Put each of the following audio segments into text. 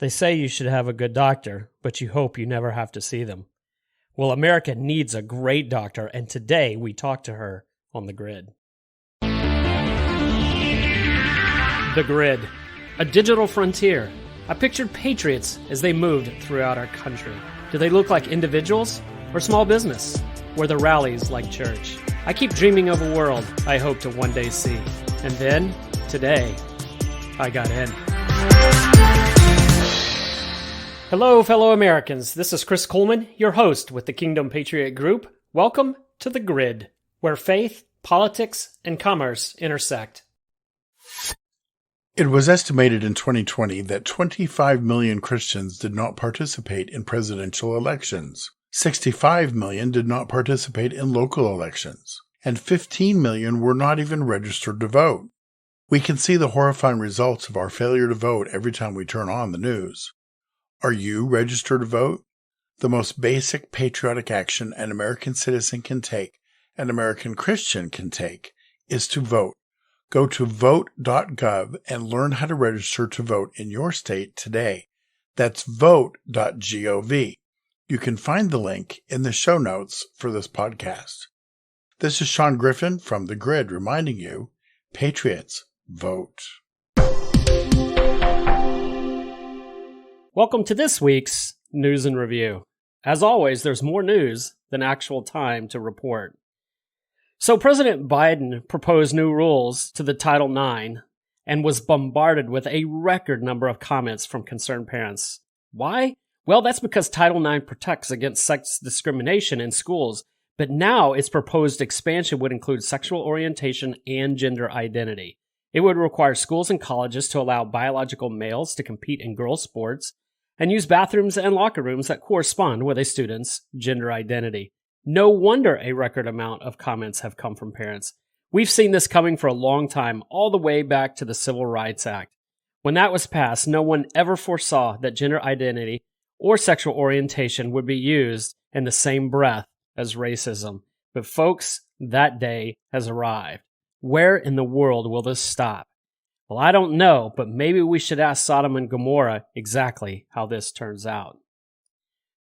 They say you should have a good doctor, but you hope you never have to see them. Well, America needs a great doctor, and today we talk to her on The Grid. The Grid, a digital frontier. I pictured patriots as they moved throughout our country. Do they look like individuals or small business? Were the rallies like church? I keep dreaming of a world I hope to one day see. And then, today, I got in. Hello, fellow Americans. This is Chris Kuhlmann, your host with the Kingdom Patriot Group. Welcome to The Grid, where faith, politics, and commerce intersect. It was estimated in 2020 that 25 million Christians did not participate in presidential elections. 65 million did not participate in local elections, and 15 million were not even registered to vote. We can see the horrifying results of our failure to vote every time we turn on the news. Are you registered to vote? The most basic patriotic action an American citizen can take, an American Christian can take, is to vote. Go to vote.gov and learn how to register to vote in your state today. That's vote.gov. You can find the link in the show notes for this podcast. This is Sean Griffin from The Grid reminding you, Patriots, vote. Welcome to this week's News and Review. As always, there's more news than actual time to report. So President Biden proposed new rules to the Title IX and was bombarded with a record number of comments from concerned parents. Why? Well, that's because Title IX protects against sex discrimination in schools, but now its proposed expansion would include sexual orientation and gender identity. It would require schools and colleges to allow biological males to compete in girls' sports and use bathrooms and locker rooms that correspond with a student's gender identity. No wonder a record amount of comments have come from parents. We've seen this coming for a long time, all the way back to the Civil Rights Act. When that was passed, no one ever foresaw that gender identity or sexual orientation would be used in the same breath as racism. But folks, that day has arrived. Where in the world will this stop? Well, I don't know, but maybe we should ask Sodom and Gomorrah exactly how this turns out.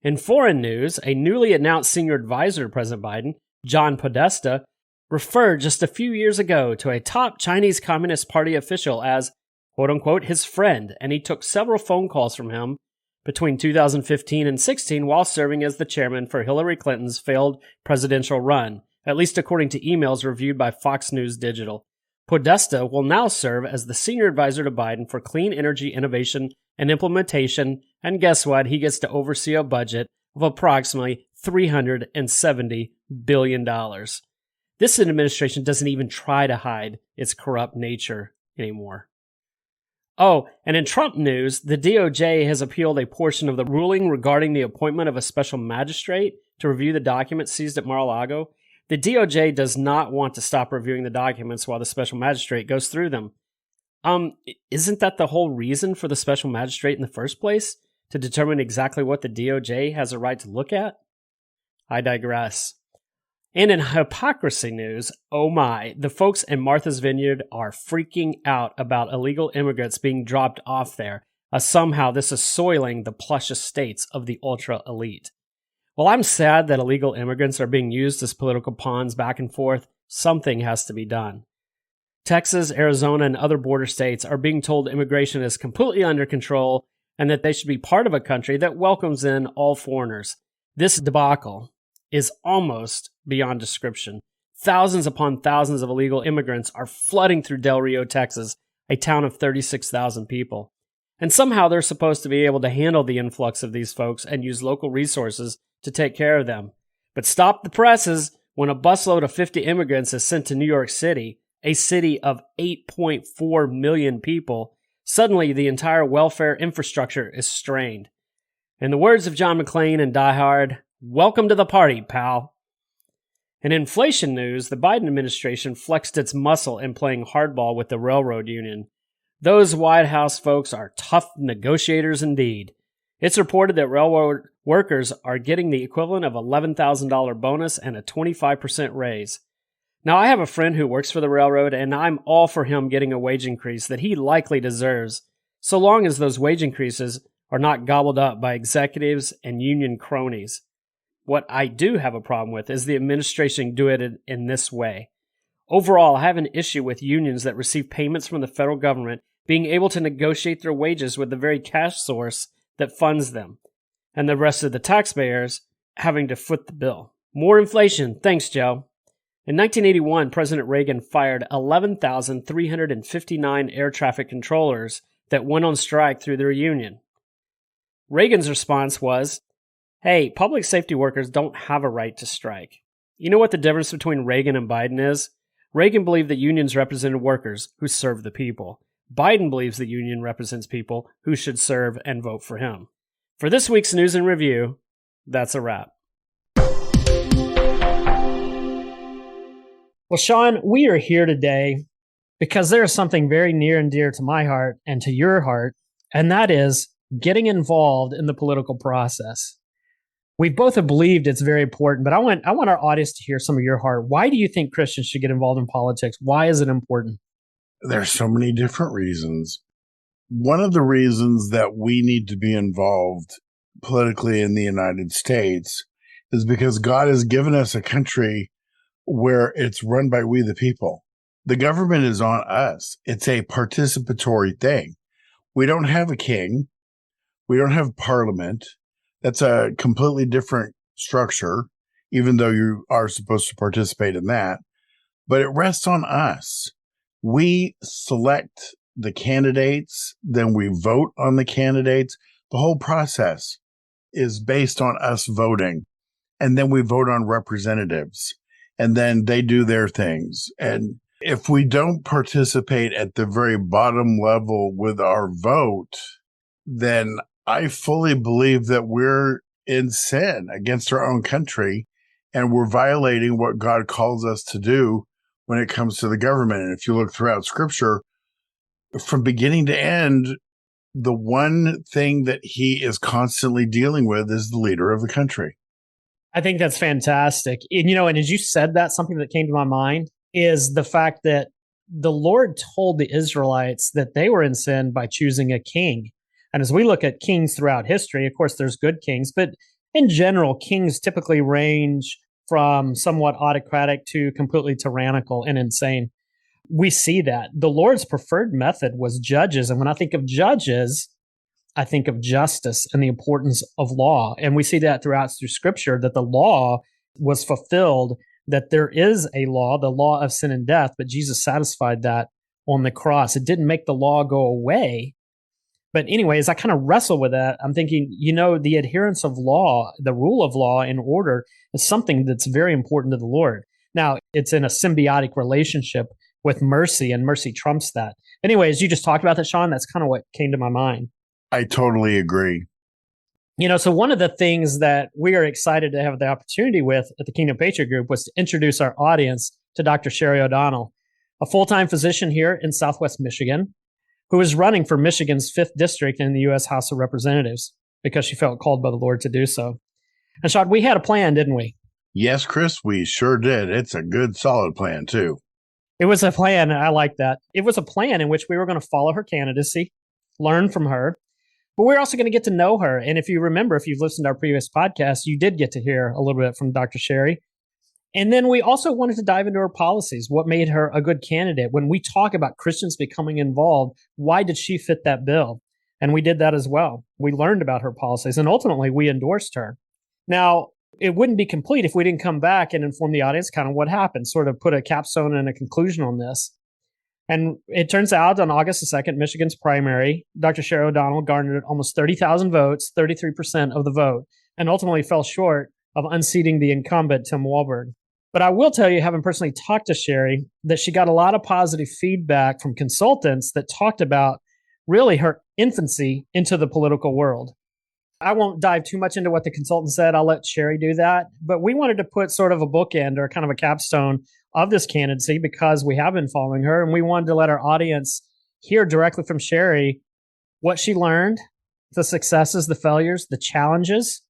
In foreign news, a newly announced senior advisor to President Biden, John Podesta, referred just a few years ago to a top Chinese Communist Party official as, quote-unquote, his friend, and he took several phone calls from him between 2015 and 16 while serving as the chairman for Hillary Clinton's failed presidential run, at least according to emails reviewed by Fox News Digital. Podesta will now serve as the senior advisor to Biden for clean energy innovation and implementation, and guess what? He gets to oversee a budget of approximately $370 billion. This administration doesn't even try to hide its corrupt nature anymore. Oh, and in Trump news, the DOJ has appealed a portion of the ruling regarding the appointment of a special magistrate to review the documents seized at Mar-a-Lago. The DOJ does not want to stop reviewing the documents while the special magistrate goes through them. Isn't that the whole reason for the special magistrate in the first place? To determine exactly what the DOJ has a right to look at? I digress. And in hypocrisy news, oh my, the folks in Martha's Vineyard are freaking out about illegal immigrants being dropped off there, as somehow this is soiling the plush estates of the ultra-elite. While I'm sad that illegal immigrants are being used as political pawns back and forth, something has to be done. Texas, Arizona, and other border states are being told immigration is completely under control and that they should be part of a country that welcomes in all foreigners. This debacle is almost beyond description. Thousands upon thousands of illegal immigrants are flooding through Del Rio, Texas, a town of 36,000 people. And somehow they're supposed to be able to handle the influx of these folks and use local resources to take care of them. But stop the presses when a busload of 50 immigrants is sent to New York City, a city of 8.4 million people. Suddenly, the entire welfare infrastructure is strained. In the words of John McClane in Die Hard, welcome to the party, pal. In inflation news, the Biden administration flexed its muscle in playing hardball with the railroad union. Those White House folks are tough negotiators indeed. It's reported that railroad workers are getting the equivalent of $11,000 bonus and a 25% raise. Now, I have a friend who works for the railroad, and I'm all for him getting a wage increase that he likely deserves, so long as those wage increases are not gobbled up by executives and union cronies. What I do have a problem with is the administration doing it in this way. Overall, I have an issue with unions that receive payments from the federal government being able to negotiate their wages with the very cash source that funds them, and the rest of the taxpayers having to foot the bill. More inflation. Thanks, Joe. In 1981, President Reagan fired 11,359 air traffic controllers that went on strike through their union. Reagan's response was, hey, public safety workers don't have a right to strike. You know what the difference between Reagan and Biden is? Reagan believed that unions represented workers who serve the people. Biden believes the union represents people who should serve and vote for him. For this week's News and Review, that's a wrap. Well, Sean, we are here today because there is something very near and dear to my heart and to your heart, and that is getting involved in the political process. We both have believed it's very important, but I want our audience to hear some of your heart. Why do you think Christians should get involved in politics? Why is it important? There's so many different reasons. One of the reasons that we need to be involved politically in the United States is because God has given us a country where it's run by we the people. The government is on us. It's a participatory thing. We don't have a king. We don't have parliament. That's a completely different structure, even though you are supposed to participate in that. But it rests on us. We select the candidates, then we vote on the candidates. The whole process is based on us voting. And then we vote on representatives. And then they do their things. And if we don't participate at the very bottom level with our vote, then I fully believe that we're in sin against our own country and we're violating what God calls us to do when it comes to the government. And if you look throughout Scripture, from beginning to end, the one thing that he is constantly dealing with is the leader of the country. I think that's fantastic. And as you said that, something that came to my mind is the fact that the Lord told the Israelites that they were in sin by choosing a king. And as we look at kings throughout history, of course, there's good kings, but in general, kings typically range from somewhat autocratic to completely tyrannical and insane. We see that. The Lord's preferred method was judges. And when I think of judges, I think of justice and the importance of law. And we see that throughout through Scripture, that the law was fulfilled, that there is a law, the law of sin and death, but Jesus satisfied that on the cross. It didn't make the law go away. But anyway, as I kind of wrestle with that, I'm thinking, the adherence of law, the rule of law and order is something that's very important to the Lord. Now, it's in a symbiotic relationship with mercy, and mercy trumps that. Anyway, as you just talked about that, Sean, that's kind of what came to my mind. I totally agree. So one of the things that we are excited to have the opportunity with at the Kingdom Patriot Group was to introduce our audience to Dr. Sherry O'Donnell, a full-time physician here in Southwest Michigan, who is running for Michigan's 5th District in the U.S. House of Representatives because she felt called by the Lord to do so. And Sean, we had a plan, didn't we? Yes, Chris, we sure did. It's a good, solid plan, too. It was a plan, and I like that. It was a plan in which we were going to follow her candidacy, learn from her, but we're also going to get to know her. And if you remember, if you've listened to our previous podcast, you did get to hear a little bit from Dr. Sherry. And then we also wanted to dive into her policies, what made her a good candidate. When we talk about Christians becoming involved, why did she fit that bill? And we did that as well. We learned about her policies, and ultimately we endorsed her. Now, it wouldn't be complete if we didn't come back and inform the audience kind of what happened, sort of put a capstone and a conclusion on this. And it turns out on August the 2nd, Michigan's primary, Dr. Sherry O'Donnell garnered almost 30,000 votes, 33% of the vote, and ultimately fell short of unseating the incumbent, Tim Walberg. But I will tell you, having personally talked to Sherry, that she got a lot of positive feedback from consultants that talked about really her infancy into the political world. I won't dive too much into what the consultant said. I'll let Sherry do that. But we wanted to put sort of a bookend or kind of a capstone of this candidacy because we have been following her, and we wanted to let our audience hear directly from Sherry what she learned, the successes, the failures, the challenges,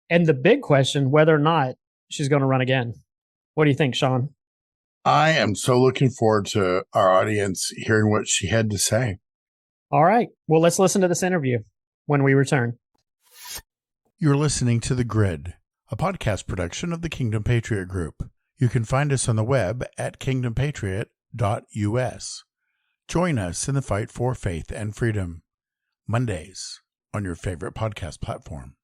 and the big question, whether or not she's going to run again. What do you think, Sean? I am so looking forward to our audience hearing what she had to say. All right. Well, let's listen to this interview. when we return. You're listening to The Grid, a podcast production of the Kingdom Patriot Group. You can find us on the web at kingdompatriot.us. Join us in the fight for faith and freedom. Mondays on your favorite podcast platform.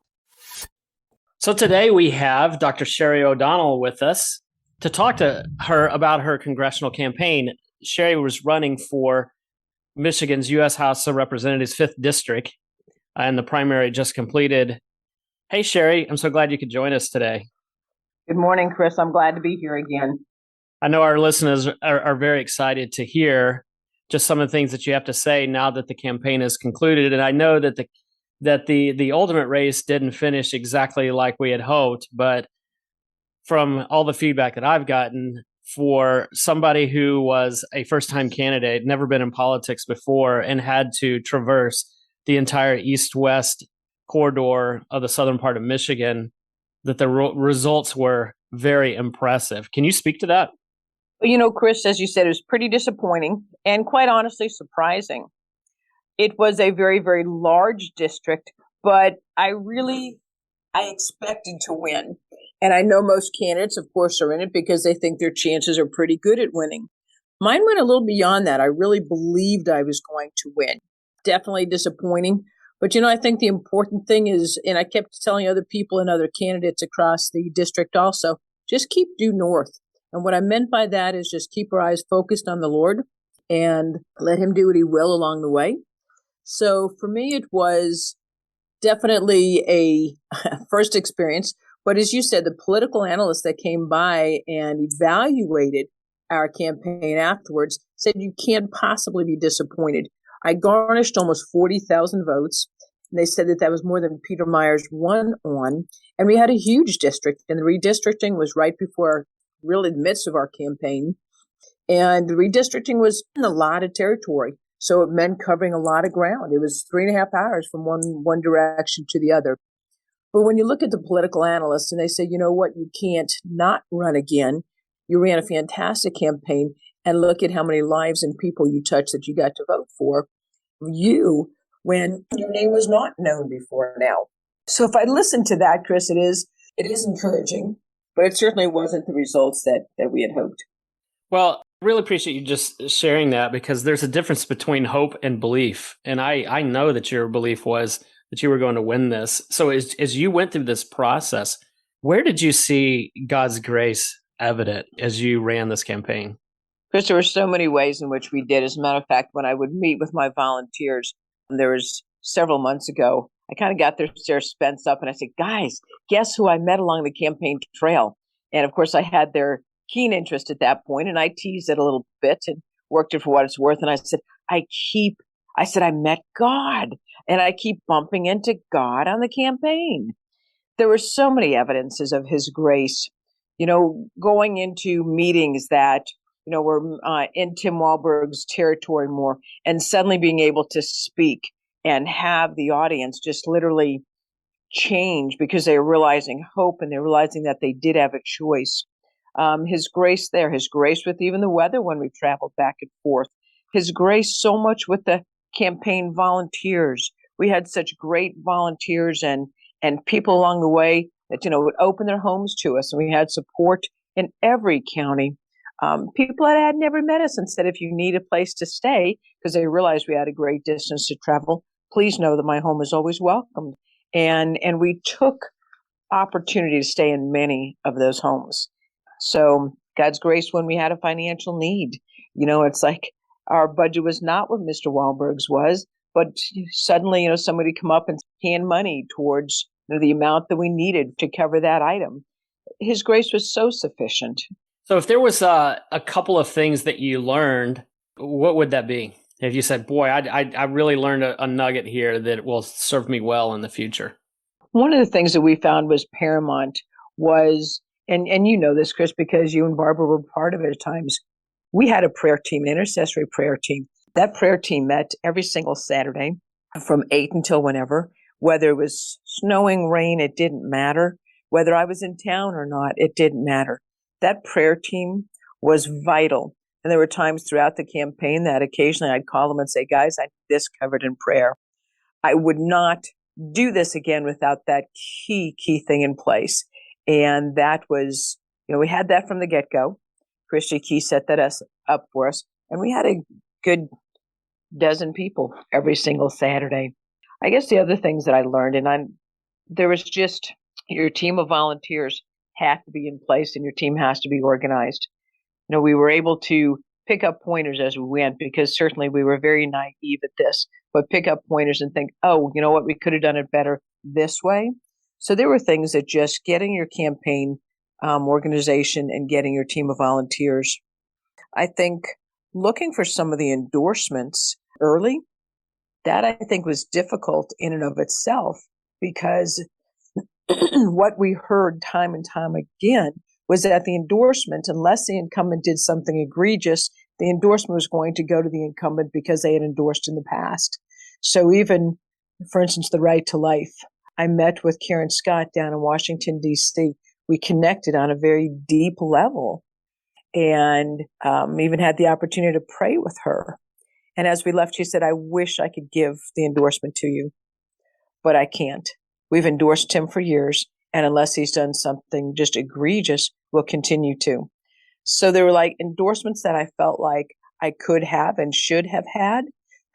So today we have Dr. Sherry O'Donnell with us to talk to her about her congressional campaign. Sherry was running for Michigan's U.S. House of Representatives 5th District, and the primary just completed. Hey, Sherry, I'm so glad you could join us today. Good morning, Chris. I'm glad to be here again. I know our listeners are very excited to hear just some of the things that you have to say now that the campaign is concluded. And I know that the ultimate race didn't finish exactly like we had hoped, but from all the feedback that I've gotten, for somebody who was a first-time candidate, never been in politics before, and had to traverse the entire east-west corridor of the southern part of Michigan, that the results were very impressive. Can you speak to that? You know, Chris, as you said, it was pretty disappointing and quite honestly surprising. It was a very, very large district, but I expected to win. And I know most candidates, of course, are in it because they think their chances are pretty good at winning. Mine went a little beyond that. I really believed I was going to win. Definitely disappointing. But, I think the important thing is, and I kept telling other people and other candidates across the district also, just keep due north. And what I meant by that is just keep our eyes focused on the Lord and let him do what he will along the way. So for me, it was definitely a first experience. But as you said, the political analysts that came by and evaluated our campaign afterwards said you can't possibly be disappointed. I garnished almost 40,000 votes. And they said that was more than Peter Myers won on. And we had a huge district. And the redistricting was right before really the midst of our campaign. And the redistricting was in a lot of territory. So it meant covering a lot of ground. It was 3.5 hours from one direction to the other. But when you look at the political analysts and they say, you know what, you can't not run again. You ran a fantastic campaign and look at how many lives and people you touched that you got to vote for you when your name was not known before now. So if I listen to that, Chris, it is encouraging, but it certainly wasn't the results that we had hoped. Well, I really appreciate you just sharing that because there's a difference between hope and belief. And I know that your belief was that you were going to win this. So as you went through this process, where did you see God's grace evident as you ran this campaign? Chris, there were so many ways in which we did. As a matter of fact, when I would meet with my volunteers, there was several months ago, I kind of got their spence up and I said, guys, guess who I met along the campaign trail? And of course, I had their keen interest at that point, and I teased it a little bit and worked it for what it's worth. And I said, I met God, and I keep bumping into God on the campaign. There were so many evidences of his grace, going into meetings that, were in Tim Walberg's territory more, and suddenly being able to speak and have the audience just literally change because they were realizing hope and they're realizing that they did have a choice. His grace there, his grace with even the weather when we traveled back and forth, his grace so much with the campaign volunteers. We had such great volunteers and people along the way that, would open their homes to us. And we had support in every county. People that had never met us and said, if you need a place to stay, because they realized we had a great distance to travel, please know that my home is always welcome. And we took opportunity to stay in many of those homes. So God's grace when we had a financial need. It's like our budget was not what Mr. Wahlberg's was, but suddenly, somebody come up and hand money towards the amount that we needed to cover that item. His grace was so sufficient. So if there was a couple of things that you learned, what would that be? If you said, boy, I really learned a nugget here that will serve me well in the future. One of the things that we found was paramount was, and you know this, Chris, because you and Barbara were part of it at times, we had a prayer team, an intercessory prayer team. That prayer team met every single Saturday from 8 until whenever, whether it was snowing, rain, it didn't matter. Whether I was in town or not, it didn't matter. That prayer team was vital. And there were times throughout the campaign that occasionally I'd call them and say, guys, I need this covered in prayer. I would not do this again without that key thing in place. And that was, we had that from the get-go. Christy Key set that up for us. And we had a good dozen people every single Saturday. I guess the other things that I learned, there was just your team of volunteers had to be in place and your team has to be organized. We were able to pick up pointers as we went, because certainly we were very naive at this, but pick up pointers and think, oh, you know what, we could have done it better this way. So there were things that just getting your campaign organization and getting your team of volunteers. I think looking for some of the endorsements early, that I think was difficult in and of itself, because what we heard time and time again was that the endorsement, unless the incumbent did something egregious, the endorsement was going to go to the incumbent because they had endorsed in the past. So even, for instance, the right to life. I met with Karen Scott down in Washington, D.C. We connected on a very deep level and even had the opportunity to pray with her. And as we left, she said, I wish I could give the endorsement to you, but I can't. We've endorsed him for years, and unless he's done something just egregious, we'll continue to. So there were like endorsements that I felt like I could have and should have had,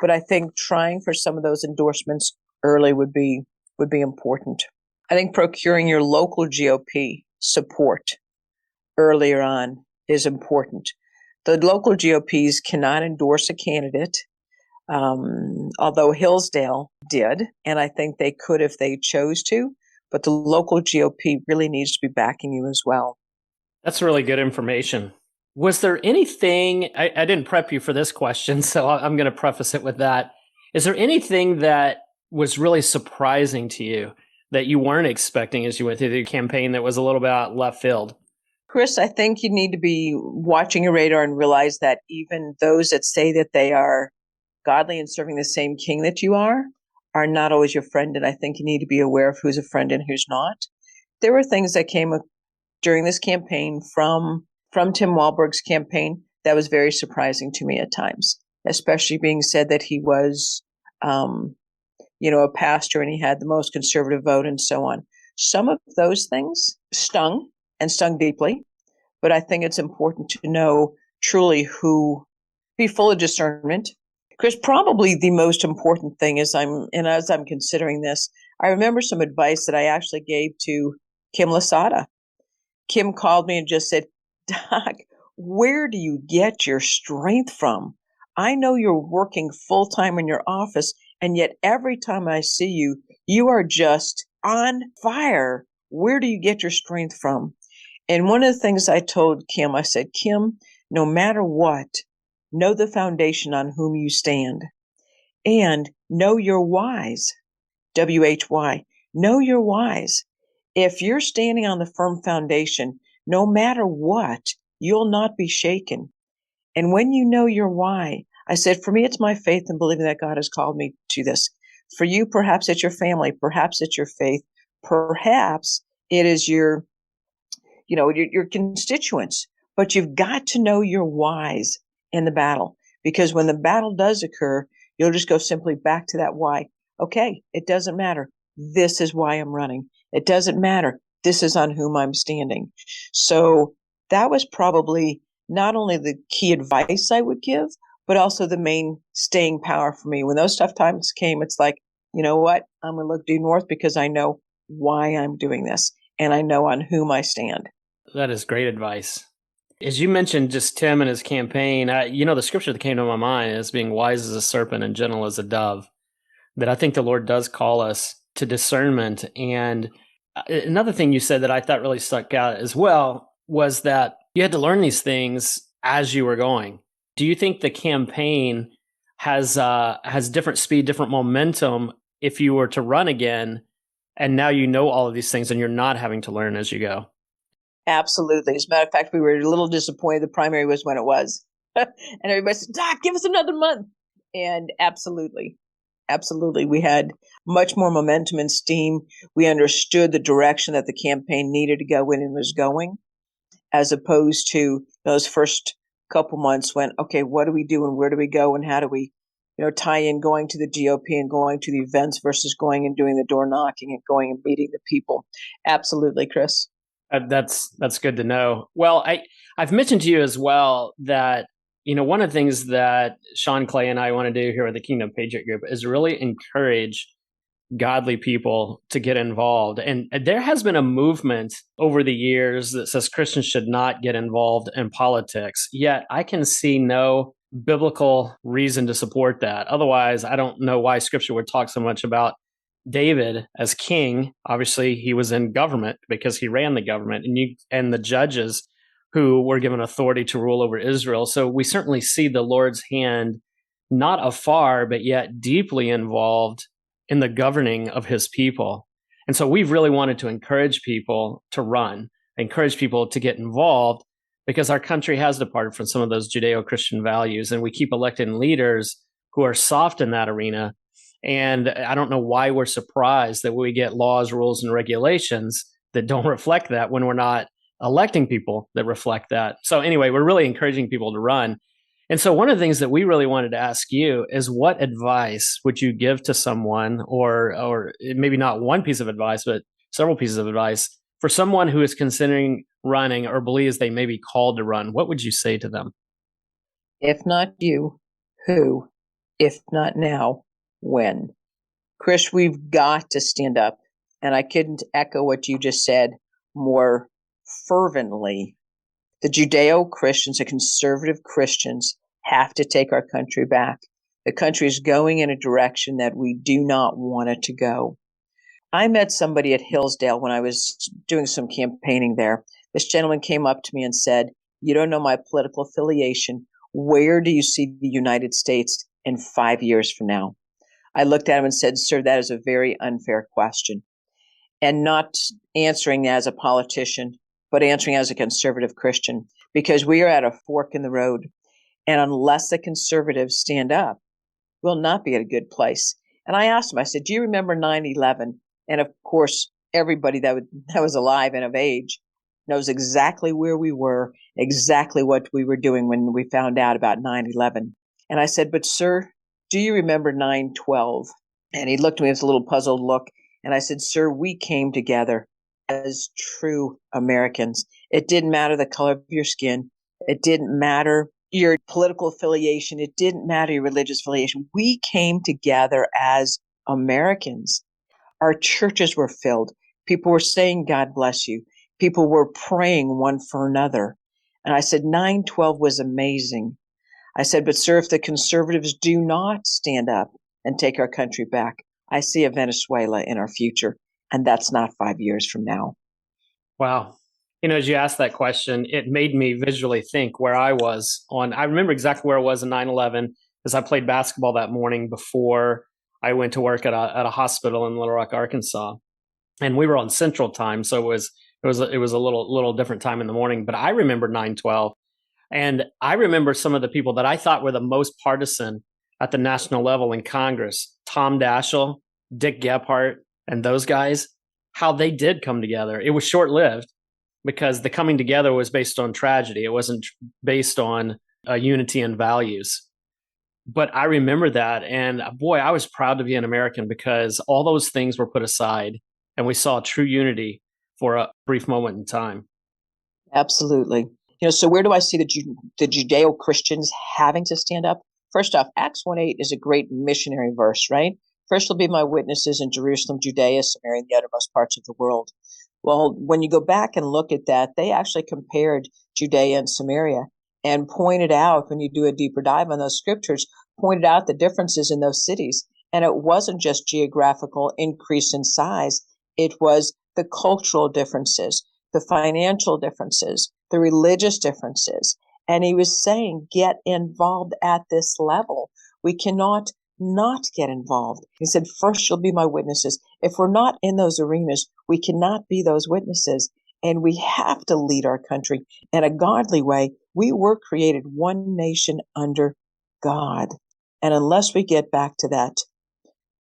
but I think trying for some of those endorsements early would be important. I think procuring your local GOP support earlier on is important. The local GOPs cannot endorse a candidate, although Hillsdale did, and I think they could if they chose to, but the local GOP really needs to be backing you as well. That's really good information. Was there anything, I didn't prep you for this question, so I'm going to preface it with that. Is there anything that was really surprising to you that you weren't expecting as you went through the campaign that was a little bit out left field? Chris, I think you need to be watching your radar and realize that even those that say that they are godly and serving the same king that you are not always your friend. And I think you need to be aware of who's a friend and who's not. There were things that came during this campaign from Tim Walberg's campaign that was very surprising to me at times, especially being said that he was, a pastor and he had the most conservative vote and so on. Some of those things stung and stung deeply, but I think it's important to know truly be full of discernment. Because probably the most important thing as I'm considering this, I remember some advice that I actually gave to Kim Lasada. Kim called me and just said, Doc, where do you get your strength from? I know you're working full time in your office, and yet every time I see you, you are just on fire. Where do you get your strength from? And one of the things I told Kim, I said, Kim, no matter what, know the foundation on whom you stand, and know your whys, WHY, know your whys. If you're standing on the firm foundation, no matter what, you'll not be shaken. And when you know your why, I said, for me, it's my faith and believing that God has called me to this. For you, perhaps it's your family, perhaps it's your faith, perhaps it is your constituents, but you've got to know your whys in the battle, because when the battle does occur, you'll just go simply back to that why. Okay, it doesn't matter. This is why I'm running. It doesn't matter. This is on whom I'm standing. So that was probably not only the key advice I would give, but also the main staying power for me. When those tough times came, it's like, you know what? I'm going to look due north because I know why I'm doing this and I know on whom I stand. That is great advice. As you mentioned, just Tim and his campaign, the scripture that came to my mind is being wise as a serpent and gentle as a dove, that I think the Lord does call us to discernment. And another thing you said that I thought really stuck out as well was that you had to learn these things as you were going. Do you think the campaign has different speed, different momentum if you were to run again, and now you know all of these things and you're not having to learn as you go? Absolutely. As a matter of fact, we were a little disappointed the primary was when it was. And everybody said, Doc, give us another month. And absolutely, we had much more momentum and steam. We understood the direction that the campaign needed to go in and was going, as opposed to those first couple months when, okay, what do we do and where do we go and how do we tie in going to the GOP and going to the events versus going and doing the door knocking and going and meeting the people. Absolutely, Chris. That's good to know. Well, I've mentioned to you as well that one of the things that Sean Clay and I want to do here at the Kingdom Patriot Group is really encourage godly people to get involved. And there has been a movement over the years that says Christians should not get involved in politics. Yet I can see no biblical reason to support that. Otherwise, I don't know why Scripture would talk so much about David as king. Obviously, he was in government because he ran the government, and the judges who were given authority to rule over Israel. So we certainly see the Lord's hand not afar, but yet deeply involved in the governing of his people. And so we've really wanted to encourage people to run, encourage people to get involved, because our country has departed from some of those Judeo-Christian values, and we keep electing leaders who are soft in that arena. And I don't know why we're surprised that we get laws, rules, and regulations that don't reflect that when we're not electing people that reflect that. So anyway, we're really encouraging people to run. And so one of the things that we really wanted to ask you is, what advice would you give to someone, or maybe not one piece of advice, but several pieces of advice for someone who is considering running or believes they may be called to run? What would you say to them? If not you, who? If not now, when? Chris, we've got to stand up. And I couldn't echo what you just said more fervently. The Judeo-Christians, the conservative Christians, have to take our country back. The country is going in a direction that we do not want it to go. I met somebody at Hillsdale when I was doing some campaigning there. This gentleman came up to me and said, "You don't know my political affiliation. Where do you see the United States in 5 years from now?" I looked at him and said, "Sir, that is a very unfair question." And not answering as a politician, but answering as a conservative Christian, because we are at a fork in the road. And unless the conservatives stand up, we'll not be at a good place. And I asked him, I said, "Do you remember 9/11? And of course, everybody that was alive and of age knows exactly where we were, exactly what we were doing when we found out about 9/11. And I said, "But sir, do you remember 9/12? And he looked at me with a little puzzled look. And I said, "Sir, we came together as true Americans. It didn't matter the color of your skin. It didn't matter your political affiliation. It didn't matter your religious affiliation. We came together as Americans. Our churches were filled. People were saying, 'God bless you.' People were praying one for another." And I said, 9/12 was amazing. I said, "But sir, if the conservatives do not stand up and take our country back, I see a Venezuela in our future, and that's not 5 years from now." Wow. As you asked that question, it made me visually think where I was I remember exactly where I was in 9/11, because I played basketball that morning before I went to work at a hospital in Little Rock, Arkansas. And we were on Central Time, so it was a little different time in the morning. But I remember 9/12, and I remember some of the people that I thought were the most partisan at the national level in Congress: Tom Daschle, Dick Gephardt, and those guys, how they did come together. It was short-lived, because the coming together was based on tragedy. It wasn't based on unity and values. But I remember that, and boy, I was proud to be an American, because all those things were put aside, and we saw true unity for a brief moment in time. Absolutely. So where do I see the Judeo-Christians having to stand up? First off, Acts 1:8 is a great missionary verse, right? "First will be my witnesses in Jerusalem, Judea, Samaria, and the uttermost parts of the world." Well, when you go back and look at that, they actually compared Judea and Samaria and pointed out, when you do a deeper dive on those scriptures, pointed out the differences in those cities. And it wasn't just geographical increase in size. It was the cultural differences, the financial differences, the religious differences. And he was saying, get involved at this level. We cannot not get involved. He said, "First you'll be my witnesses." If we're not in those arenas, we cannot be those witnesses. And we have to lead our country in a godly way. We were created one nation under God. And unless we get back to that,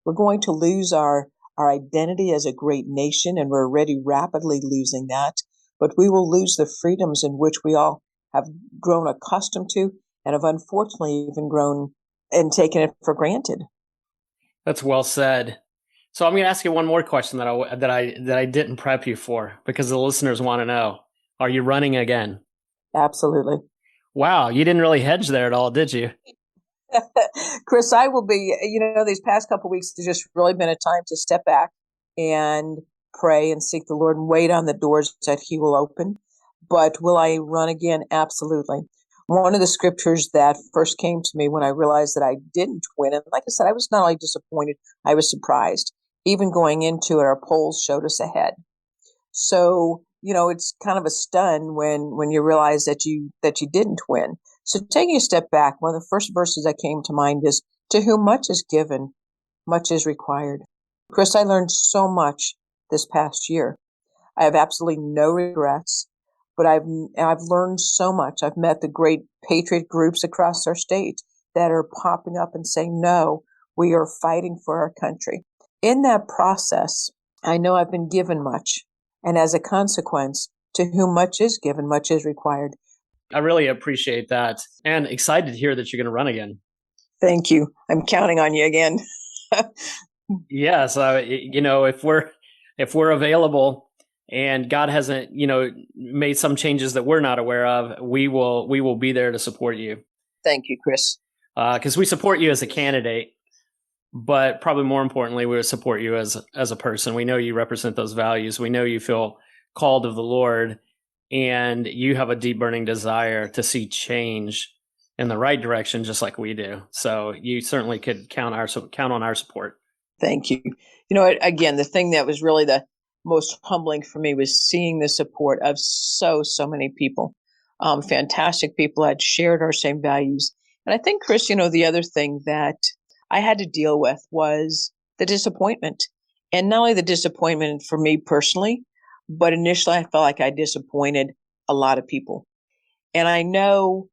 we're going to lose our identity as a great nation, and we're already rapidly losing that. But we will lose the freedoms in which we all have grown accustomed to, and have unfortunately even grown and taken it for granted. That's well said. So I'm going to ask you one more question that I didn't prep you for, because the listeners want to know: are you running again? Absolutely. Wow, you didn't really hedge there at all, did you? Chris, I will be, these past couple of weeks has just really been a time to step back and pray and seek the Lord and wait on the doors that He will open. But will I run again? Absolutely. One of the scriptures that first came to me when I realized that I didn't win, and like I said, I was not only disappointed, I was surprised. Even going into it, our polls showed us ahead. So, it's kind of a stun when you realize that you didn't win. So taking a step back, one of the first verses that came to mind is, to whom much is given, much is required. Chris, I learned so much this past year. I have absolutely no regrets, but I've learned so much. I've met the great patriot groups across our state that are popping up and saying, no, we are fighting for our country. In that process, I know I've been given much. And as a consequence, to whom much is given, much is required. I really appreciate that, and excited to hear that you're going to run again. Thank you. I'm counting on you again. Yes, if we're available and God hasn't, made some changes that we're not aware of, we will be there to support you. Thank you, Chris. Because we support you as a candidate, but probably more importantly, we support you as a person. We know you represent those values. We know you feel called of the Lord, and you have a deep burning desire to see change in the right direction, just like we do. So you certainly could count on our support. Thank you. Again, the thing that was really the most humbling for me was seeing the support of so many people, fantastic people that shared our same values. And I think, Chris, the other thing that I had to deal with was the disappointment. And not only the disappointment for me personally, but initially I felt like I disappointed a lot of people. And I know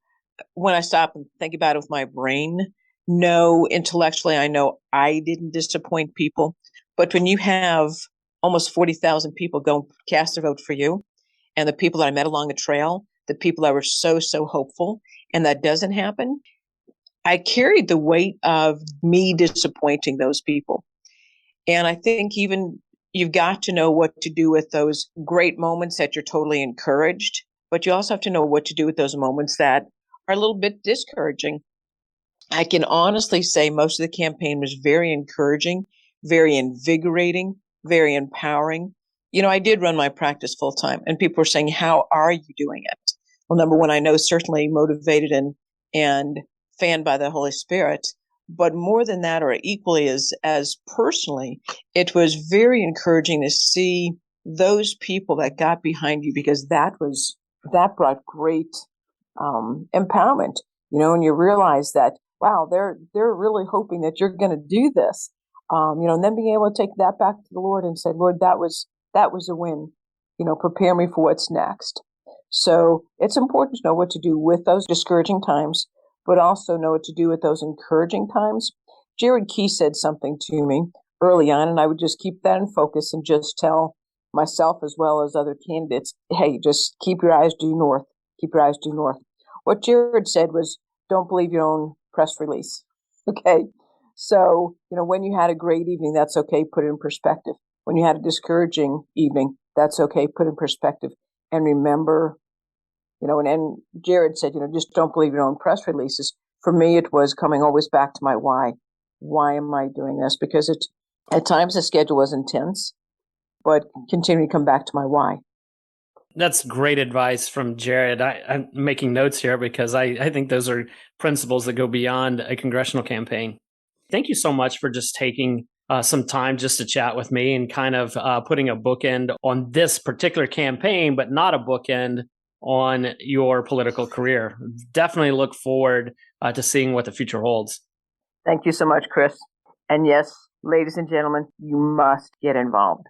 when I stop and think about it with my brain, no, intellectually, I know I didn't disappoint people. But when you have almost 40,000 people go cast their vote for you, and the people that I met along the trail, the people that were so hopeful, and that doesn't happen, I carried the weight of me disappointing those people. And I think even you've got to know what to do with those great moments that you're totally encouraged, but you also have to know what to do with those moments that are a little bit discouraging. I can honestly say most of the campaign was very encouraging, very invigorating, very empowering. I did run my practice full time, and people were saying, how are you doing it? Well, number one, I know certainly motivated and fanned by the Holy Spirit. But more than that, or equally as personally, it was very encouraging to see those people that got behind you, because that brought great empowerment. And you realize that, wow, they're really hoping that you're going to do this. And then being able to take that back to the Lord and say, Lord, that was a win. Prepare me for what's next. So it's important to know what to do with those discouraging times, but also know what to do with those encouraging times. Jared Key said something to me early on, and I would just keep that in focus and just tell myself as well as other candidates, hey, just keep your eyes due north. Keep your eyes due north. What Jared said was, don't believe your own press release. Okay. So, when you had a great evening, that's okay. Put it in perspective. When you had a discouraging evening, that's okay. Put it in perspective. And remember, and Jared said, just don't believe your own press releases. For me, it was coming always back to my why. Why am I doing this? Because at times the schedule was intense, but continue to come back to my why. That's great advice from Jared. I'm making notes here because I think those are principles that go beyond a congressional campaign. Thank you so much for just taking some time just to chat with me and kind of putting a bookend on this particular campaign, but not a bookend on your political career. Definitely look forward to seeing what the future holds. Thank you so much, Chris. And yes, ladies and gentlemen, you must get involved.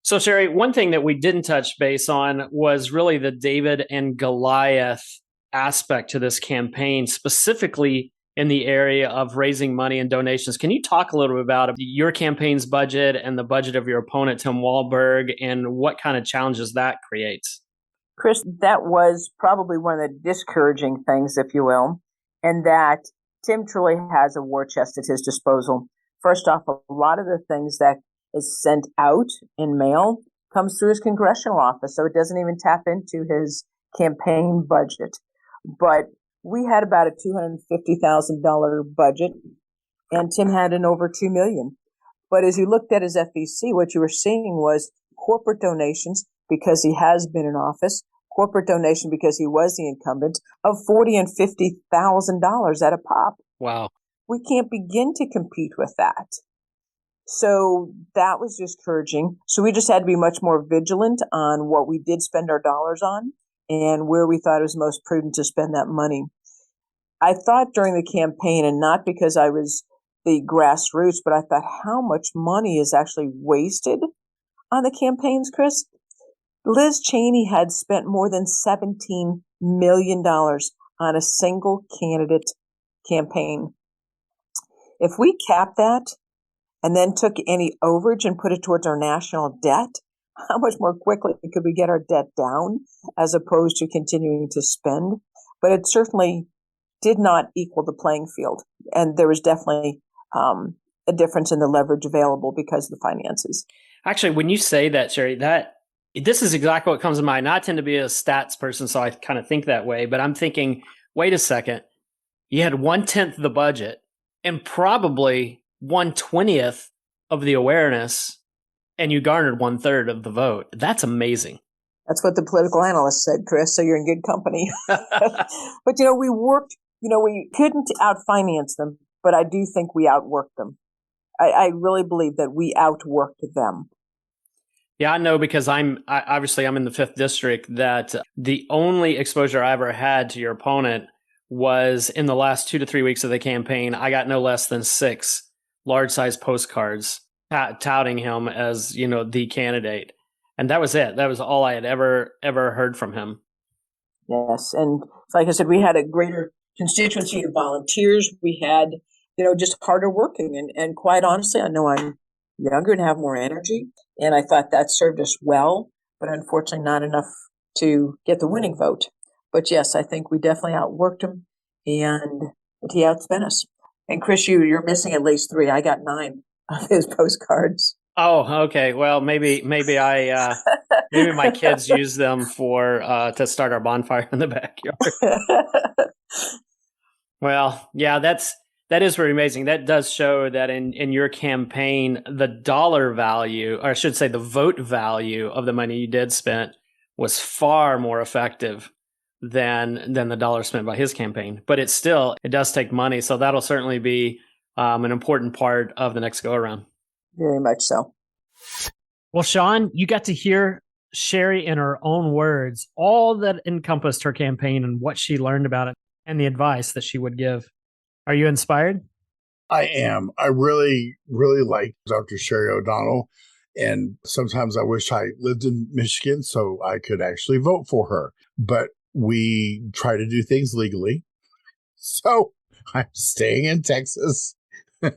So, Sherry, one thing that we didn't touch base on was really the David and Goliath aspect to this campaign, specifically in the area of raising money and donations. Can you talk a little bit about your campaign's budget and the budget of your opponent, Tim Walberg, and what kind of challenges that creates? Chris, that was probably one of the discouraging things, if you will, and that Tim truly has a war chest at his disposal. First off, a lot of the things that is sent out in mail comes through his congressional office, so it doesn't even tap into his campaign budget. But we had about a $250,000 budget, and Tim had an over $2 million. But as you looked at his FEC, what you were seeing was corporate donations because he has been in office, corporate donation because he was the incumbent of $40,000 and $50,000 at a pop. Wow. We can't begin to compete with that. So that was discouraging. So we just had to be much more vigilant on what we did spend our dollars on and where we thought it was most prudent to spend that money. I thought during the campaign, and not because I was the grassroots, but I thought how much money is actually wasted on the campaigns, Chris. Liz Cheney had spent more than $17 million on a single candidate campaign. If we cap that and then took any overage and put it towards our national debt, how much more quickly could we get our debt down as opposed to continuing to spend? But it certainly did not equal the playing field. And there was definitely a difference in the leverage available because of the finances. Actually, when you say that, Sherry, this is exactly what comes to mind. I tend to be a stats person, so I kind of think that way. But I'm thinking, wait a second, you had 1/10 of the budget and probably 1/20th of the awareness, and you garnered 1/3 of the vote. That's amazing. That's what the political analyst said, Chris. So you're in good company. But we worked. We couldn't outfinance them, but I do think we outworked them. I really believe that we outworked them. Yeah, I know because I'm in the 5th district that the only exposure I ever had to your opponent was in the last 2 to 3 weeks of the campaign. I got no less than 6 large-sized postcards touting him as, the candidate. And that was it. That was all I had ever heard from him. Yes. And like I said, we had a greater constituency of volunteers. We had, just harder working. And quite honestly, I know I'm younger and have more energy. And I thought that served us well, but unfortunately not enough to get the winning vote. But yes, I think we definitely outworked him, and he outspent us. And Chris, you're missing at least 3. I got 9 of his postcards. Oh, okay. Well, maybe I maybe my kids use them to start our bonfire in the backyard. Well, yeah, that is pretty amazing. That does show that in your campaign, the dollar value, or I should say the vote value of the money you did spend was far more effective than the dollar spent by his campaign. But it does take money. So that'll certainly be an important part of the next go around. Very much so. Well, Sean, you got to hear Sherry in her own words, all that encompassed her campaign and what she learned about it and the advice that she would give. Are you inspired? I am. I really, really like Dr. Sherry O'Donnell. And sometimes I wish I lived in Michigan so I could actually vote for her. But we try to do things legally. So I'm staying in Texas. We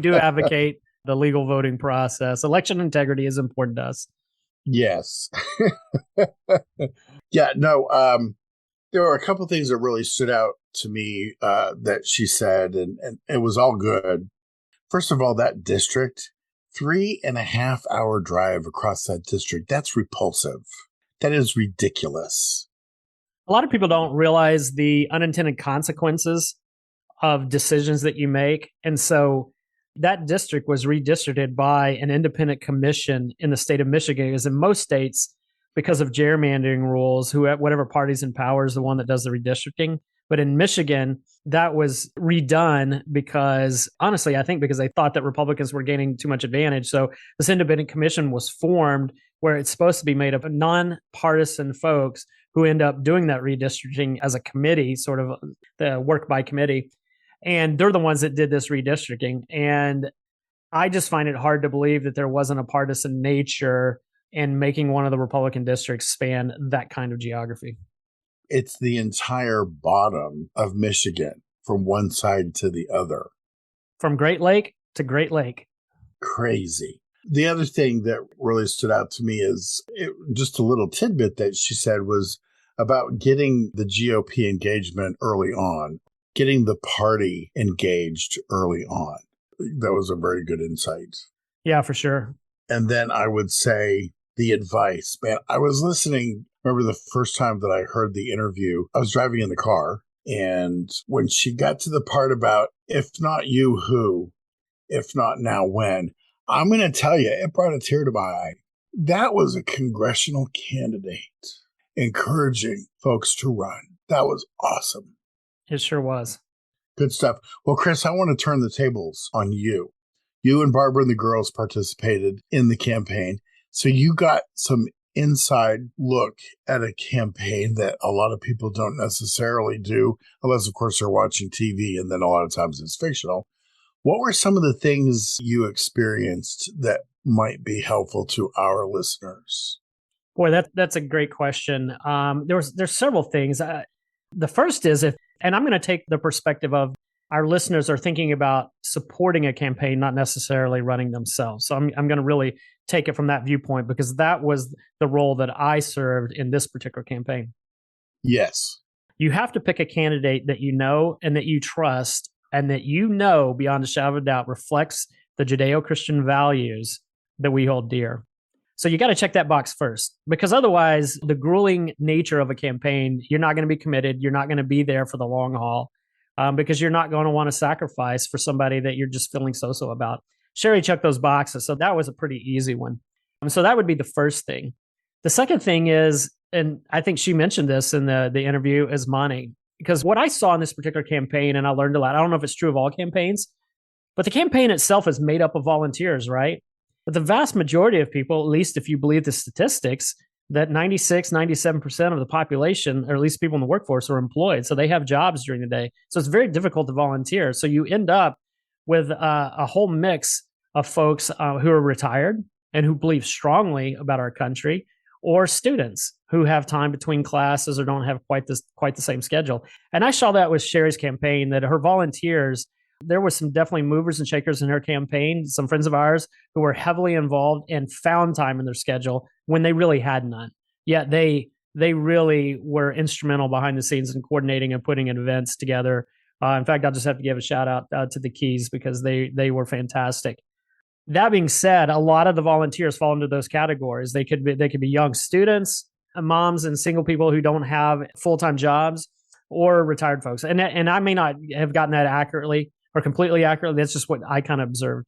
do advocate the legal voting process. Election integrity is important to us. Yes. Yeah, no, there were a couple of things that really stood out to me that she said, and it was all good. First of all, that district, 3.5-hour drive across that district, that's repulsive. That is ridiculous. A lot of people don't realize the unintended consequences of decisions that you make. And so that district was redistricted by an independent commission in the state of Michigan, because in most states, because of gerrymandering rules, whatever party's in power is the one that does the redistricting. But in Michigan, that was redone because, honestly, I think because they thought that Republicans were gaining too much advantage. So this independent commission was formed where it's supposed to be made up of nonpartisan folks who end up doing that redistricting as a committee, sort of the work by committee. And they're the ones that did this redistricting. And I just find it hard to believe that there wasn't a partisan nature in making one of the Republican districts span that kind of geography. It's the entire bottom of Michigan from one side to the other. From Great Lake to Great Lake. Crazy. The other thing that really stood out to me is just a little tidbit that she said was about getting the GOP engagement early on. getting the party engaged early on. That was a very good insight. Yeah, for sure. And then I would say the advice. Man, I was listening. Remember the first time that I heard the interview, I was driving in the car. And when she got to the part about, if not you, who? If not now, when? I'm going to tell you, it brought a tear to my eye. That was a congressional candidate encouraging folks to run. That was awesome. It sure was. Good stuff. Well, Chris, I want to turn the tables on you. You and Barbara and the girls participated in the campaign. So you got some inside look at a campaign that a lot of people don't necessarily do, unless, of course, they're watching TV, and then a lot of times it's fictional. What were some of the things you experienced that might be helpful to our listeners? Boy, that's a great question. There's several things. The first is and I'm going to take the perspective of our listeners are thinking about supporting a campaign, not necessarily running themselves. So I'm going to really take it from that viewpoint, because that was the role that I served in this particular campaign. Yes. You have to pick a candidate that you know and that you trust, and that you know beyond a shadow of a doubt reflects the Judeo-Christian values that we hold dear. So you got to check that box first, because otherwise the grueling nature of a campaign, you're not going to be committed. You're not going to be there for the long haul, because you're not going to want to sacrifice for somebody that you're just feeling so-so about. Sherry checked those boxes. So that was a pretty easy one. So that would be the first thing. The second thing is, and I think she mentioned this in the interview, is money. Because what I saw in this particular campaign, and I learned a lot, I don't know if it's true of all campaigns, but the campaign itself is made up of volunteers, right? But the vast majority of people, at least if you believe the statistics, that 96, 97% of the population, or at least people in the workforce, are employed. So they have jobs during the day. So it's very difficult to volunteer. So you end up with a whole mix of folks who are retired and who believe strongly about our country, or students who have time between classes or don't have quite the same schedule. And I saw that with Sherry's campaign, that her volunteers, there were some definitely movers and shakers in her campaign, some friends of ours who were heavily involved and found time in their schedule when they really had none. Yet they really were instrumental behind the scenes in coordinating and putting events together. In fact, I'll just have to give a shout out to the Keys, because they were fantastic. That being said, a lot of the volunteers fall into those categories. They could be young students, moms and single people who don't have full-time jobs, or retired folks. And I may not have gotten that accurately or completely accurately. That's just what I kind of observed.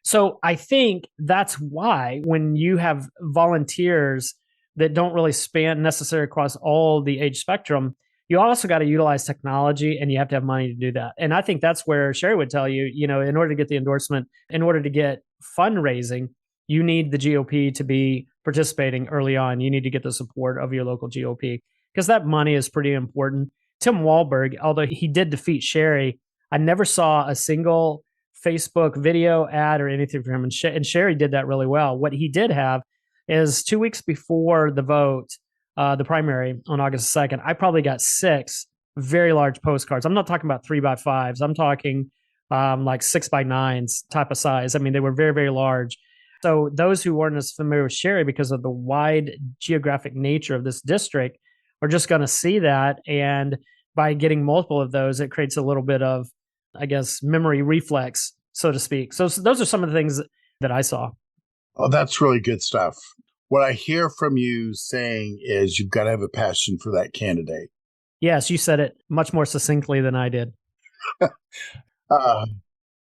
So I think that's why when you have volunteers that don't really span necessarily across all the age spectrum, you also got to utilize technology, and you have to have money to do that. And I think that's where Sherry would tell you, in order to get the endorsement, in order to get fundraising, you need the GOP to be participating early on. You need to get the support of your local GOP, because that money is pretty important. Tim Walberg, although he did defeat Sherry, I never saw a single Facebook video ad or anything from him. And Sherry did that really well. What he did have is 2 weeks before the vote, the primary on August 2nd, I probably got 6 very large postcards. I'm not talking about 3x5s. I'm talking like 6x9s type of size. I mean, they were very, very large. So those who weren't as familiar with Sherry, because of the wide geographic nature of this district, are just going to see that. And by getting multiple of those, it creates a little bit of, I guess, memory reflex, so to speak. So those are some of the things that I saw. Oh, that's really good stuff. What I hear from you saying is you've got to have a passion for that candidate. Yes, you said it much more succinctly than I did.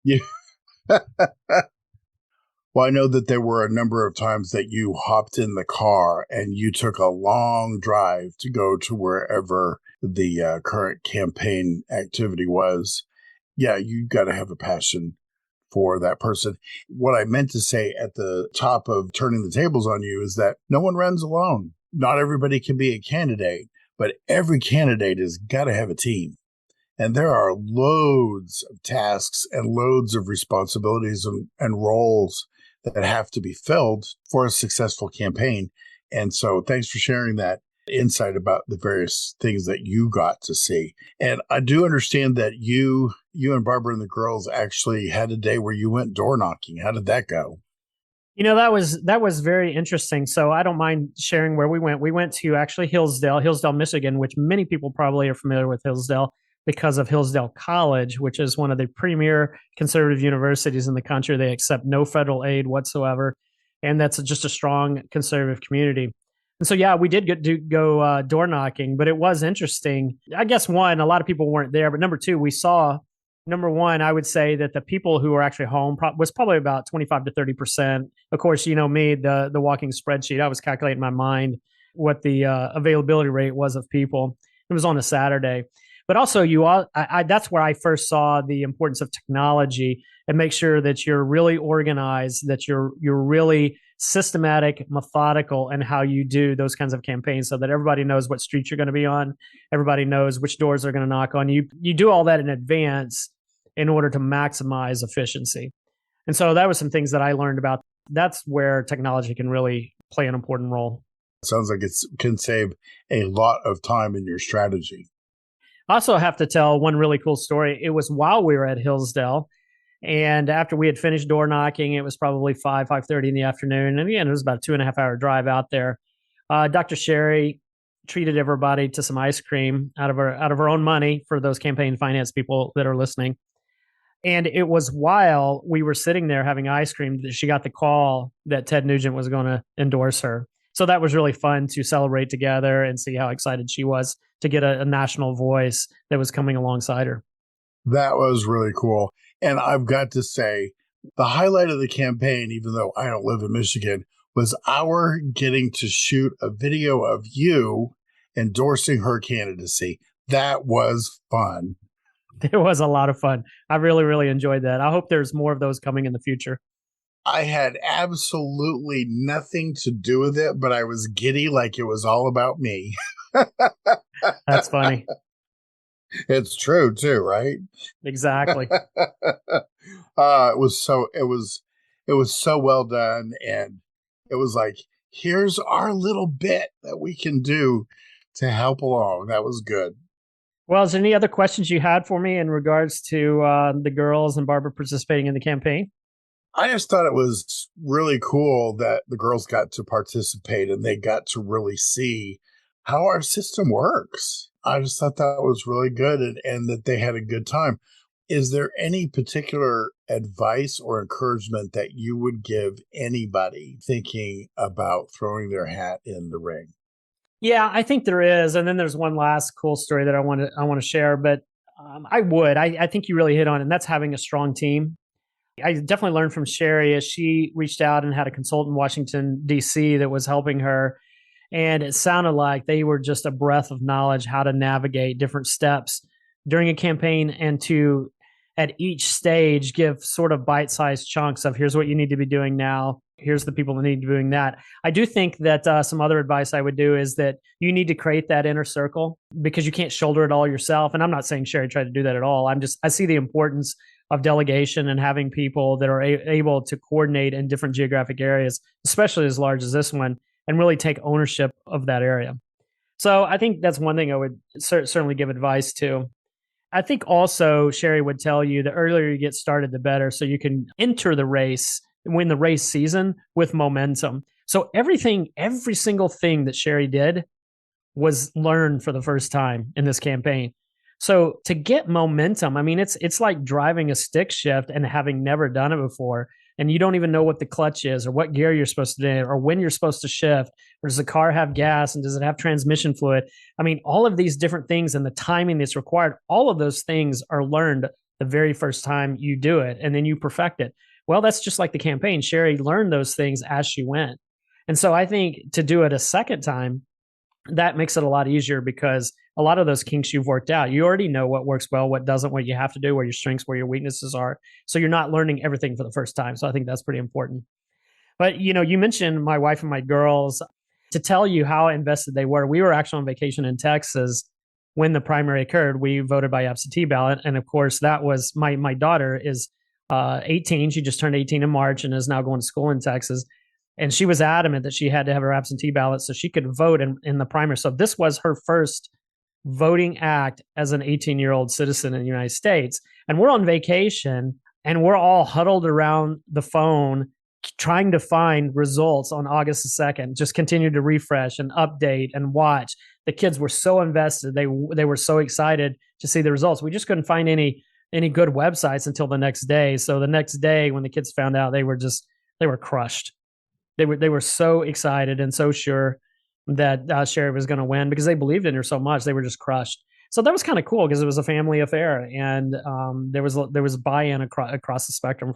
You Well, I know that there were a number of times that you hopped in the car and you took a long drive to go to wherever the current campaign activity was. Yeah, you got to have a passion for that person. What I meant to say at the top of turning the tables on you is that no one runs alone. Not everybody can be a candidate, but every candidate has got to have a team. And there are loads of tasks and loads of responsibilities and roles that have to be filled for a successful campaign. And so thanks for sharing that insight about the various things that you got to see. And I do understand that you and Barbara and the girls actually had a day where you went door knocking. How did that go? That was very interesting. So I don't mind sharing where we went. We went to actually Hillsdale, Michigan, which many people probably are familiar with Hillsdale. because of Hillsdale College, which is one of the premier conservative universities in the country. They accept no federal aid whatsoever. And that's just a strong conservative community. And so, yeah, we did go door knocking, but it was interesting. I guess, one, a lot of people weren't there. But number two, we saw, number one, I would say that the people who were actually home was probably about 25 to 30%. Of course, you know me, the walking spreadsheet, I was calculating in my mind what the availability rate was of people. It was on a Saturday. But also, that's where I first saw the importance of technology and make sure that you're really organized, that you're really systematic, methodical in how you do those kinds of campaigns so that everybody knows what streets you're going to be on. Everybody knows which doors they're going to knock on. You do all that in advance in order to maximize efficiency. And so that was some things that I learned about. That's where technology can really play an important role. Sounds like it can save a lot of time in your strategy. I also have to tell one really cool story. It was while we were at Hillsdale, and after we had finished door knocking, it was probably 5:30 in the afternoon. And again, it was about a 2.5-hour drive out there. Dr. Sherry treated everybody to some ice cream out of her own money for those campaign finance people that are listening. And it was while we were sitting there having ice cream that she got the call that Ted Nugent was going to endorse her. So that was really fun to celebrate together and see how excited she was to get a national voice that was coming alongside her. That was really cool. And I've got to say, the highlight of the campaign, even though I don't live in Michigan, was our getting to shoot a video of you endorsing her candidacy. That was fun. It was a lot of fun. I really, really enjoyed that. I hope there's more of those coming in the future. I had absolutely nothing to do with it, but I was giddy like it was all about me. That's funny. It's true too, right? Exactly. It was so well done, and it was like, here's our little bit that we can do to help along. That was good. Well, is there any other questions you had for me in regards to the girls and Barbara participating in the campaign? I just thought it was really cool that the girls got to participate and they got to really see how our system works. I just thought that was really good and that they had a good time. Is there any particular advice or encouragement that you would give anybody thinking about throwing their hat in the ring? Yeah, I think there is. And then there's one last cool story that I want to share, but I think you really hit on it, and that's having a strong team. I definitely learned from Sherry as she reached out and had a consultant in Washington, D.C. that was helping her. And it sounded like they were just a breath of knowledge how to navigate different steps during a campaign and to, at each stage, give sort of bite-sized chunks of here's what you need to be doing now. Here's the people that need to be doing that. I do think that some other advice I would do is that you need to create that inner circle because you can't shoulder it all yourself. And I'm not saying Sherry tried to do that at all. I see the importance of delegation and having people that are able to coordinate in different geographic areas, especially as large as this one, and really take ownership of that area. So I think that's one thing I would certainly give advice to. I think also Sherry would tell you the earlier you get started, the better, so you can enter the race, win the race season with momentum. So every single thing that Sherry did was learned for the first time in this campaign. So to get momentum, I mean, it's like driving a stick shift and having never done it before. And you don't even know what the clutch is or what gear you're supposed to do or when you're supposed to shift. Or does the car have gas and does it have transmission fluid? I mean, all of these different things and the timing that's required, all of those things are learned the very first time you do it and then you perfect it. Well, that's just like the campaign. Sherry learned those things as she went. And so I think to do it a second time, that makes it a lot easier because a lot of those kinks you've worked out. You already know what works well, what doesn't, what you have to do, where your strengths, where your weaknesses are. So you're not learning everything for the first time. So I think that's pretty important. But, you mentioned my wife and my girls. To tell you how invested they were, we were actually on vacation in Texas when the primary occurred. We voted by absentee ballot. And of course, that was my daughter is 18. She just turned 18 in March and is now going to school in Texas. And she was adamant that she had to have her absentee ballot so she could vote in the primary. So this was her first voting act as an 18-year-old citizen in the United States. And we're on vacation and we're all huddled around the phone trying to find results on August the 2nd, just continued to refresh and update and watch. The kids were so invested. They were so excited to see the results. We just couldn't find any good websites until the next day. So the next day when the kids found out, they were crushed. They were so excited and so sure that Sherry was going to win because they believed in her so much. They were just crushed. So that was kind of cool because it was a family affair, and there was buy-in across the spectrum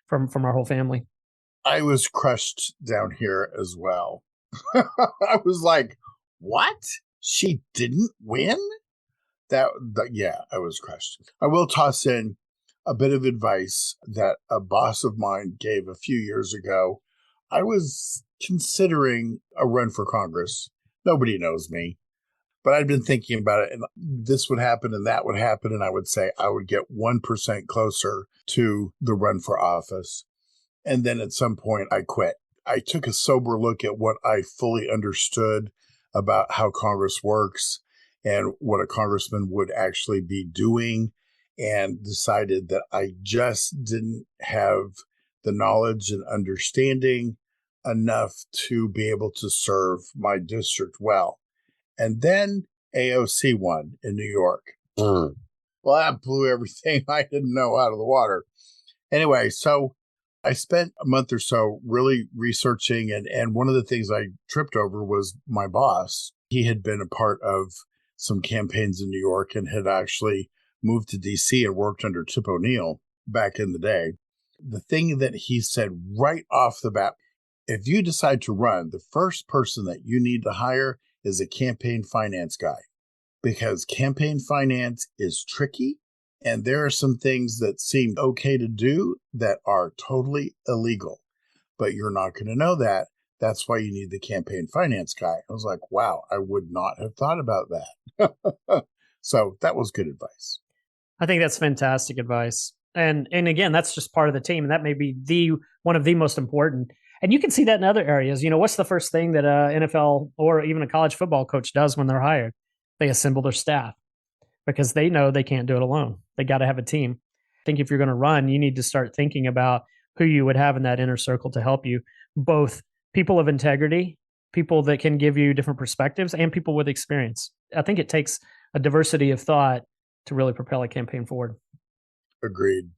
from our whole family. I was crushed down here as well. I was like, what? She didn't win? Yeah, I was crushed. I will toss in a bit of advice that a boss of mine gave a few years ago. I was considering a run for Congress. Nobody knows me, but I'd been thinking about it, and this would happen and that would happen, and I would say I would get 1% closer to the run for office. And then at some point I quit. I took a sober look at what I fully understood about how Congress works and what a congressman would actually be doing, and decided that I just didn't have the knowledge and understanding enough to be able to serve my district well. And then AOC won in New York. Well, that blew everything I didn't know out of the water. Anyway, so I spent a month or so really researching, and one of the things I tripped over was my boss. He had been a part of some campaigns in New York and had actually moved to D.C. and worked under Tip O'Neill back in the day. The thing that he said right off the bat, if you decide to run, the first person that you need to hire is a campaign finance guy, because campaign finance is tricky. And there are some things that seem okay to do that are totally illegal, but you're not going to know that. That's why you need the campaign finance guy. I was like, wow, I would not have thought about that. So that was good advice. I think that's fantastic advice. And again, that's just part of the team. And that may be one of the most important. And you can see that in other areas. What's the first thing that an NFL or even a college football coach does when they're hired? They assemble their staff, because they know they can't do it alone. They got to have a team. I think if you're going to run, you need to start thinking about who you would have in that inner circle to help you, both people of integrity, people that can give you different perspectives, and people with experience. I think it takes a diversity of thought to really propel a campaign forward. Agreed.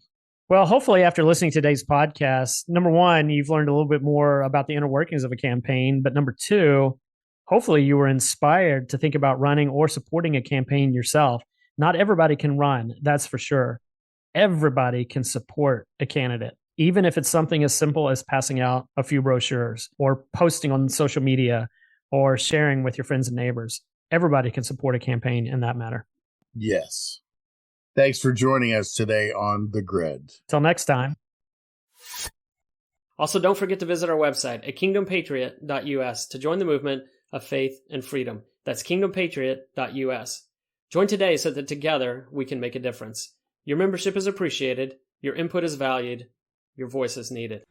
Well, hopefully after listening to today's podcast, number one, you've learned a little bit more about the inner workings of a campaign. But number two, hopefully you were inspired to think about running or supporting a campaign yourself. Not everybody can run, that's for sure. Everybody can support a candidate, even if it's something as simple as passing out a few brochures or posting on social media or sharing with your friends and neighbors. Everybody can support a campaign in that matter. Yes. Thanks for joining us today on The Grid. Till next time. Also, don't forget to visit our website at kingdompatriot.us to join the movement of faith and freedom. That's kingdompatriot.us. Join today so that together we can make a difference. Your membership is appreciated, your input is valued, your voice is needed.